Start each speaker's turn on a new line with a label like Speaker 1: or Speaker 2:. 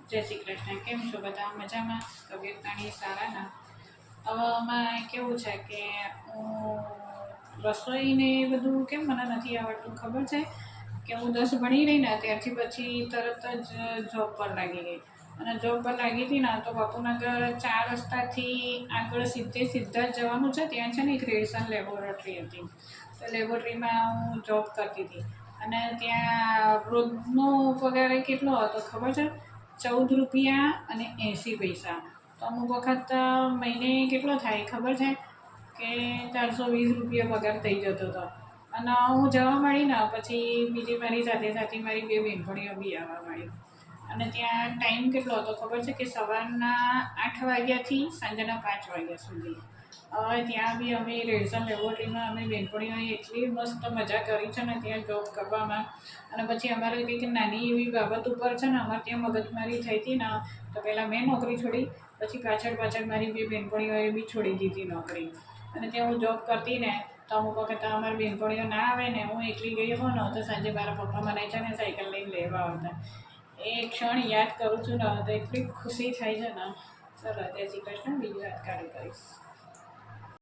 Speaker 1: જય શ્રી કૃષ્ણ. કેમ છો બધા? મજામાં? તબિયત પાણી સારા ના? હવેમાં કેવું છે કે હું રસોઈને બધું કેમ મને નથી આવડતું ખબર છે કે હું 10 ભણી રહી ને ત્યારથી પછી તરત જ જોબ પર લાગી ગઈ. અને જોબ પર લાગી હતી ને તો બાપુનગર 4 રસ્તાથી આગળ સીધા જ જવાનું છે. ત્યાં છે ને એક રેડિસન લેબોરેટરી હતી. તો લેબોરેટરીમાં હું જોબ કરતી હતી. અને ત્યાં રોજનો પગાર કેટલો હતો ખબર છે? 14 રૂપિયા અને 80 પૈસા. તો અમુક વખત મહિને કેટલો થાય ખબર છે કે 420 રૂપિયા પગાર થઈ જતો હતો. અને હું જવા મળી ને પછી બીજી મારી સાથે મારી 2 બહેનપણીઓ બી આવવા મળી. અને ત્યાં ટાઈમ કેટલો હતો ખબર છે કે સવારના 8 વાગ્યાથી સાંજના 5 વાગ્યા સુધી. હવે ત્યાં બી અમે રેડિસન લેબોરેટરીમાં અમે બહેનપણીઓએ એટલી મસ્ત મજા કરી છે ને ત્યાં જોબ કરવામાં. અને પછી અમારે કંઈક નાની એવી બાબત ઉપર છે ને અમારે ત્યાં મગજમારી થઈ હતી ને તો પહેલાં મેં નોકરી છોડી, પછી પાછળ મારી 2 બહેનપણીઓએ બી છોડી દીધી નોકરી. અને ત્યાં હું જોબ કરતી ને તો અમુક વખત અમારી બહેનપણીઓ ના આવે ને હું એકલી ગઈ હોઉં ને તો સાંજે મારા પપ્પા મને છે ને સાયકલ લઈને લેવા આવતા. એ ક્ષણ યાદ કરું છું ને તો એટલી ખુશી થાય છે ને. ચાલો જય શ્રી કૃષ્ણ. બીજી વાત કાઢી કરીશ.